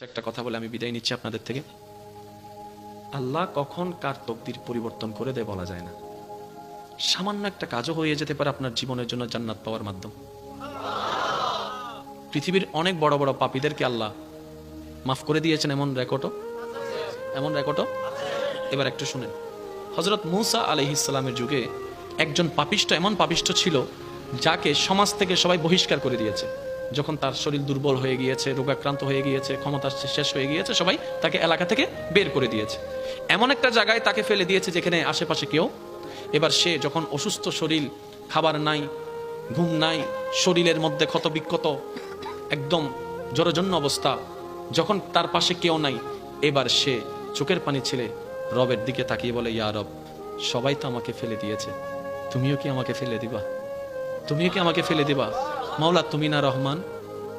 একটা কথা বলে আমি বিদায় নিচ্ছি আপনাদের থেকে। আল্লাহ কখন কার তকদির পরিবর্তন করে দেয় বলা যায় না। সামান্য একটা কাজও হয়ে যেতে পারে আপনার জীবনের জন্য জান্নাত পাওয়ার মাধ্যম। পৃথিবীর অনেক বড় বড় পাপীদেরকে আল্লাহ মাফ করে দিয়েছেন, এমন রেকর্ডও। এবার একটু শুনেন, হযরত মূসা আলাইহিস সালামের যুগে একজন পাপিষ্ঠ, এমন পাপিষ্ঠ ছিল যাকে সমাজ থেকে সবাই বহিষ্কার করে দিয়েছে। যখন তার শরীর দুর্বল হয়ে গিয়েছে, রোগাক্রান্ত হয়ে গিয়েছে, ক্ষমতা শেষ হয়ে গিয়েছে, সবাই তাকে এলাকা থেকে বের করে দিয়েছে। এমন একটা জায়গায় তাকে ফেলে দিয়েছে যেখানে আশেপাশে কেউ। এবার সে যখন অসুস্থ শরীর, খাবার নাই, ঘুম নাই, শরীরের মধ্যে ক্ষত বিক্ষত, একদম জরজন্য অবস্থা, যখন তার পাশে কেউ নাই, এবার সে চোখের পানি ছেড়ে রবের দিকে তাকিয়ে বলে, ইয়া রব, সবাই তো আমাকে ফেলে দিয়েছে, তুমিও কি আমাকে ফেলে দিবা? মাওলা, তুমি না রহমান,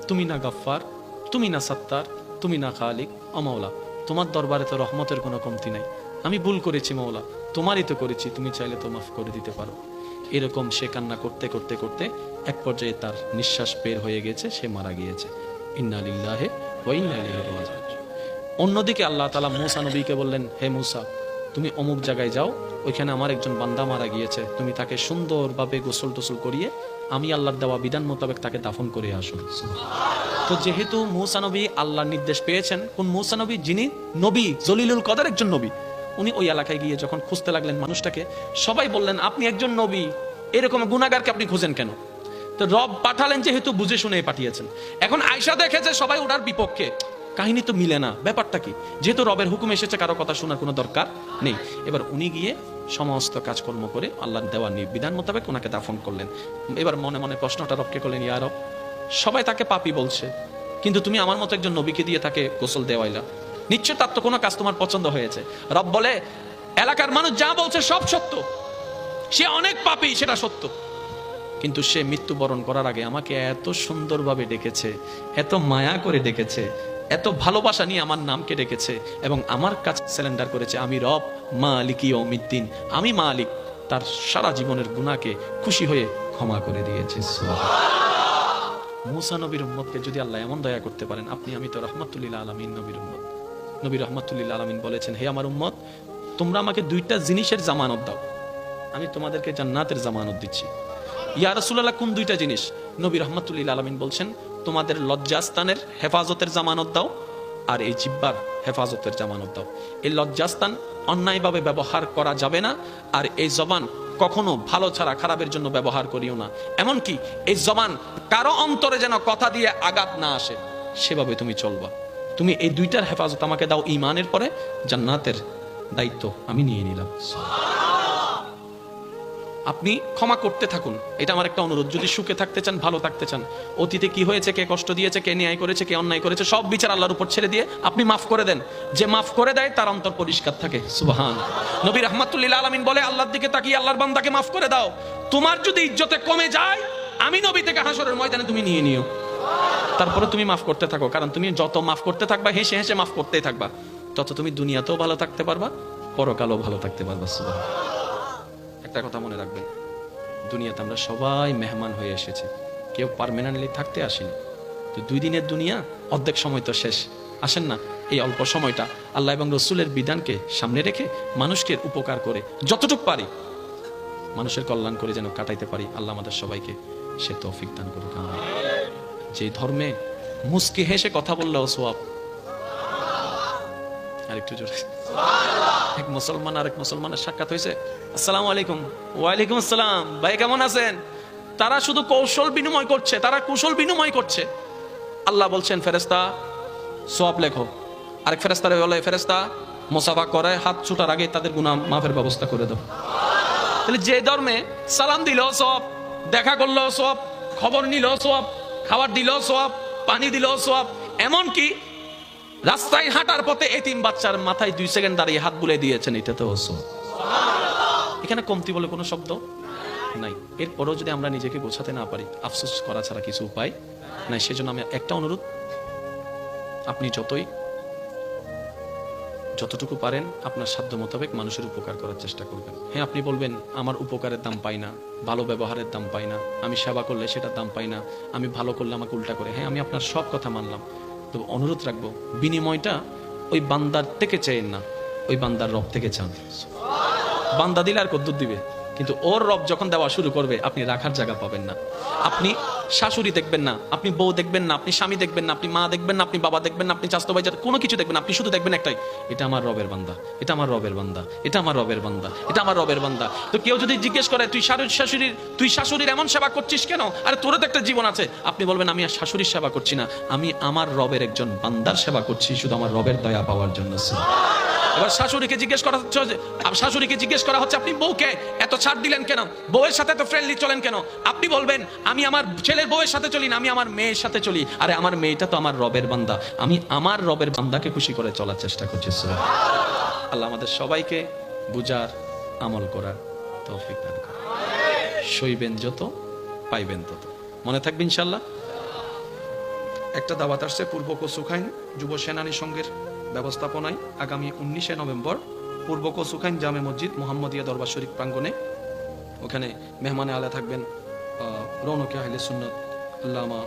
তুমি না গফফার, তুমি না সত্তার, তুমি না খালিক। ও মাওলা, তোমার দরবারে তো রহমতের কোনো কমতি নাই। আমি ভুল করেছি মাওলা, তোমারই তো করেছি, তুমি চাইলে তো মাফ করে দিতে পারো। এরকম সে কান্না করতে করতে করতে এক পর্যায়ে তার নিঃশ্বাস বের হয়ে গেছে, সে মারা গিয়েছে। ইন্না লিল্লাহি ওয়া ইন্না ইলাইহি রাজিউন। অন্যদিকে আল্লাহ তাআলা মূসা নবীকে বললেন, হে মূসা, তুমি অমুক জায়গায় যাও, ওইখানে আমার একজন বান্দা মারা গিয়েছে, তুমি তাকে সুন্দরভাবে গোসল টোসল করিয়ে আমি আল্লাহর দেওয়া বিধান মোতাবেক তাকে দাফন করে আসুন। তো যেহেতু মূসা নবী আল্লাহর নির্দেশ পেয়েছেন, কোন মূসা নবী? যিনি নবী, জলিলুল কদর একজন নবী। উনি ওই এলাকায় গিয়ে যখন খুঁজতে লাগলেন মানুষটাকে, সবাই বললেন, আপনি একজন নবী, এরকম গুনাহগারকে আপনি খুঁজেন কেন? তো রব পাঠালেন, যেহেতু বুঝে শুনে পাঠিয়েছেন। এখন আয়েশা দেখেছে সবাই ওনার বিপক্ষে, কাহিনী তো মিলে না, ব্যাপারটা কি? যেহেতু রবের হুকুম এসেছে, কারো কথা শোনার কোনো দরকার নেই। এবার উনি গিয়ে সমস্ত কাজকর্ম করে আল্লাহর দেওয়া বিধান মোতাবেক ওনাকে দাফন করলেন। এবার মনে মনে প্রশ্নটা রবকে করলেন, ইয়া রব, সবাই তাকে পাপী বলছে, কিন্তু তুমি আমার মতো একজন নবীকে দিয়ে তাকে গোসল দেওয়াইলা, নিশ্চয় তার তো কোনো কাজ তোমার পছন্দ হয়েছে। রব বলে, এলাকার মানুষ যা বলছে সব সত্য, সে অনেক পাপী, সেটা সত্য, কিন্তু সে মৃত্যুবরণ করার আগে আমাকে এত সুন্দরভাবে ডেকেছে, এত মায়া করে ডেকেছে, এত ভালোবাসা নিয়ে আমার নামকে ডেকেছে এবং আমার কাছে সারেন্ডার করেছে, আমি রব মালিক ইয়াউমিদ্দিন, আমি মালিক। তার সারা জীবনের গুনাহকে খুশি হয়ে ক্ষমা করে দিয়েছে। মূসা নবীর উম্মতকে যদি আল্লাহ এমন দয়া করতে পারেন, আমি তো রাহমাতুল লিল আলামিন নবীর উম্মত। নবী রাহমাতুল লিল আলামিন বলেছেন, হে আমার উম্মত, তোমরা আমাকে দুইটা জিনিসের জামানত দাও, আমি তোমাদেরকে জান্নাতের জামানত দিচ্ছি। ইয়া রাসূলুল্লাহ, কোন দুইটা জিনিস? নবী রাহমাতুল লিল আলামিন বলছেন, তোমাদের লজ্জাস্থানের হেফাজতের জামানত দাও, আর এই জিহ্বার হেফাজতের জামানত দাও। এই লজ্জাস্থান অন্যায়ভাবে ব্যবহার করা যাবে না, আর এই জবান কখনো ভালো ছাড়া খারাপের জন্য ব্যবহার করিও না। এমনকি এই জবান কারো অন্তরে যেন কথা দিয়ে আঘাত না আসে, সেভাবে তুমি চলবা। তুমি এই দুইটার হেফাজত আমাকে দাও, ঈমানের পরে জান্নাতের দায়িত্ব আমি নিয়ে নিলাম। আপনি ক্ষমা করতে থাকুন, এটা আমার একটা অনুরোধ। যদি সুখে থাকতে চান, ভালো থাকতে চান, অতীতে কি হয়েছে, কে কষ্ট দিয়েছে, কে ন্যায় করেছে, কে অন্যায় করেছে, সব বিচার আল্লাহর উপর ছেড়ে দিয়ে আপনি মাফ করে দেন। যে মাফ করে দেয় তার অন্তর পরিষ্কার থাকে। সুবহান। নবী রাহমাতুল লিল আলামিন বলে, আল্লাহর দিকে তাকিয়ে আল্লাহর বান্দাকে মাফ করে দাও। তোমার যদি ইজ্জতে কমে যায়, আমি নবী থেকে হাসরের ময়দানে তুমি নিয়ে নিও, তারপরে তুমি মাফ করতে থাকো। কারণ তুমি যত মাফ করতে থাকবা, হেসে হেসে মাফ করতেই থাকবা, তত তুমি দুনিয়াতেও ভালো থাকতে পারবা, পরকালেও ভালো থাকতে পারবা। সুবহান। একটা কথা মনে রাখবেন, দুনিয়াতে আমরা সবাই মেহমান হয়ে এসেছি, কেউ পার্মানেন্টলি থাকতে আসেনি। তো 2 দিনের দুনিয়া, অর্ধেক সময় তো শেষ। আসেন না, এই অল্প সময়টা আল্লাহ এবং রসুলের বিধানকে সামনে রেখে মানুষকে উপকার করে যতটুকু পারি মানুষের কল্যাণ করে যেন কাটাইতে পারি। আল্লাহ আমাদের সবাইকে সে তৌফিক দান করুক। যে ধর্মে মুস্কি হেসে কথা বললেও সওয়াব। আরেকটু জোরে। এক মুসলমান আরেক মুসলমানের সাক্ষাৎ হয়েছে, আসসালামু আলাইকুম। ওয়ালাইকুম আসসালাম, ভাই কেমন আছেন? তারা শুধু কৌশল বিনিময় করছে, তারা কুশল বিনিময় করছে। আল্লাহ বলছেন, ফেরেশতা সওয়াব লেখো। আরেক ফেরেশতারে বলে, ফেরেশতা মুসাফা করে হাত ছুটার আগে তাদের গুনাহ মাফের ব্যবস্থা করে দাও। তাহলে যে ধর্মে সালাম দিলেও সওয়াব, দেখা করলেও সওয়াব, খবর নিলেও সওয়াব, খাবার দিলেও সওয়াব, পানি দিলেও সওয়াব, এমনকি রাস্তায় হাঁটার পথে এতিম বাচ্চার মাথায় 2 সেকেন্ড দাঁড়িয়ে হাত বুলিয়ে দিয়েছেন, এটা তো এখানে কমতি বলে কোনো শব্দ নাই। এরপরও যদি আমরা নিজেকে গোছাতে না পারি, আফসোস করা ছাড়া কিছু উপায় নাই। সেজন্য আমি একটা অনুরোধ, আপনি যতটুকু পারেন আপনার সাধ্য মোতাবেক মানুষের উপকার করার চেষ্টা করবেন। হ্যাঁ, আপনি বলবেন, আমার উপকারের দাম পাই না, ভালো ব্যবহারের দাম পাই না, আমি সেবা করলে সেটার দাম পাই না, আমি ভালো করলে আমাকে উল্টা করে। হ্যাঁ, আমি আপনার সব কথা মানলাম, তো অনুরোধ রাখবো, বিনিময়টা ওই বান্দার থেকে চেয়েন না, ওই বান্দার রব থেকে চান। বান্দা দিলে আর কদ্দুর দিবে, কিন্তু ওর রব যখন দেওয়া শুরু করবে আপনি রাখার জায়গা পাবেন না। আপনি শাশুড়ি দেখবেন না, আপনি বউ দেখবেন না, আপনি স্বামী দেখবেন না, আপনি মা দেখবেন না, আপনি বাবা দেখবেন না, আপনি চাচাতো ভাই কোনো কিছু দেখবেন না। আপনি শুধু দেখবেন একটাই, এটা আমার রবের বান্দা, এটা আমার রবের বান্দা, এটা আমার রবের বান্দা, এটা আমার রবের বান্দা। তো কেউ যদি জিজ্ঞেস করে তুই শাশুড়ির এমন সেবা করছিস কেন, আরে তোরও তো একটা জীবন আছে, আপনি বলবেন আমি আর শাশুড়ির সেবা করছি না, আমি আমার রবের একজন বান্দার সেবা করছি, শুধু আমার রবের দয়া পাওয়ার জন্য। এবার শাশুড়িকে জিজ্ঞেস করা হচ্ছে আপনি বউকে এত ছাড় দিলেন কেন, বউয়ের সাথে এত ফ্রেন্ডলি চলেন কেন? আপনি বলবেন আমি আমার ছেলের বউয়ের সাথে চলি না, আমি আমার মেয়ের সাথে চলি। আরে আমার মেয়েটা তো আমার রবের বান্দা, আমি আমার রবের বান্দাকে খুশি করে চলার চেষ্টা করছি। আল্লাহ আমাদের সবাইকে বুঝার, আমল করার তৌফিক দান করুন। সইবেন যত পাইবেন তত, মনে থাকবে ইনশাআল্লাহ। একটা দাওয়াত আসছে পূর্ব কচুখাইন যুব সেনানী সংঘের ব্যবস্থাপনায় আগামী 19শে নভেম্বর পূর্ব কচুখাইন জামে মসজিদ মোহাম্মদিয়া দরবার শরীফ প্রাঙ্গণে। ওখানে মেহমানে আলা থাকবেন রৌনকে আহলে সুন্নাত আল্লামা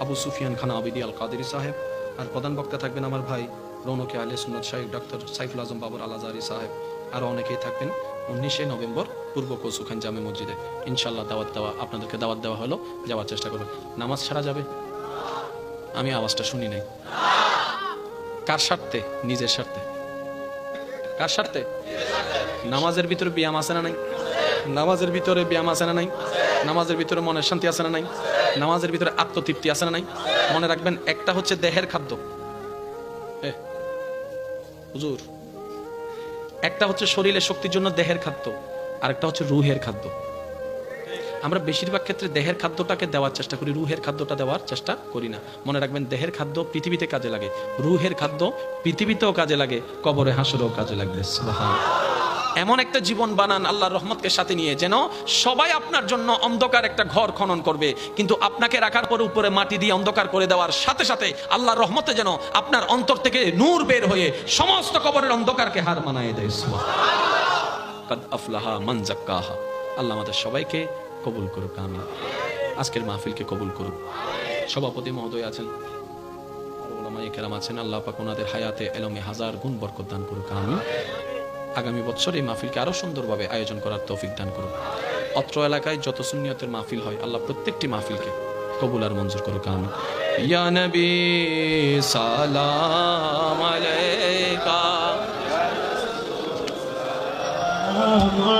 আবু সুফিয়ান খান আবিদি আল কাদেরী সাহেব, আর প্রধান বক্তা থাকবেন আমার ভাই রৌনকে আহলে সুন্নাত শাইখ ডক্টর সাইফুল আজম বাবর আল আজহারি সাহেব। আরও অনেকেই থাকবেন 19শে নভেম্বর পূর্ব কচুখাইন জামে মসজিদে। ইনশাল্লাহ আপনাদেরকে দাওয়াত দেওয়া হলো, যাওয়ার চেষ্টা করবেন। নামাজ ছাড়া যাবে? আমি আওয়াজটা শুনি নাই। কার স্বার্থে? নিজের স্বার্থে। কার স্বার্থে? নামাজের ভিতরে ব্যায়াম আছে না নাই? নামাজের ভিতরে ব্যায়াম আছে না নাই? নামাজের ভিতরে মনের শান্তি আছে না নাই? নামাজের ভিতরে আত্মতৃপ্তি আছে না নাই? মনে রাখবেন, একটা হচ্ছে দেহের খাদ্য, হুজুর, একটা হচ্ছে শরীরের শক্তির জন্য দেহের খাদ্য, আরেকটা হচ্ছে রুহের খাদ্য। আমরা বেশিরভাগ ক্ষেত্রে দেহের খাদ্যটাকে দেওয়ার চেষ্টা করি, রুহের খাদ্যটা দেওয়ার চেষ্টা করি না। মনে রাখবেন, দেহের খাদ্য পৃথিবীতে কাজে লাগে, রুহের খাদ্য পৃথিবীতেও কাজে লাগে, কবরে হাসরেও কাজে লাগবে। এমন একটা জীবন বানান আল্লাহর রহমতকে সাথে নিয়ে, যেন সবাই আপনার জন্য অন্ধকার একটা ঘর খনন করবে, কিন্তু আপনাকে রাখার পর উপরে মাটি দিয়ে অন্ধকার করে দেওয়ার সাথে সাথে আল্লাহর রহমতে যেন আপনার অন্তর থেকে নূর বের হয়ে সমস্ত কবরের অন্ধকারকে হার মানায় দেয়। কাদ আফলাহা মান যাক্কাহা। আল্লাহ আমাদের সবাইকে কবুল করুক, আমিন। আজকের মাহফিলকে কবুল করুক। সভাপতি মহোদয় আছেন, উলামায়ে কেরাম আছেন, আল্লাহ পাক ওনাদের হায়াতে এলমে হাজার গুণ বরকত দান করুক, আমিন। আগামী বছর এই মাহফিলকে আরো সুন্দরভাবে আয়োজন করার তৌফিক দান করুক। অত্র এলাকায় যত সুন্নিয়তের মাহফিল হয়, আল্লাহ প্রত্যেকটি মাহফিলকে কবুল আর মঞ্জুর করুক, আমিন। ইয়া নবী সালাম আলাইকা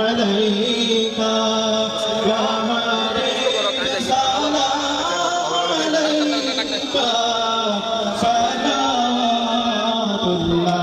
আলাইকা ইয়া নবী সালাম আলাইকা সালাতুল্লাহ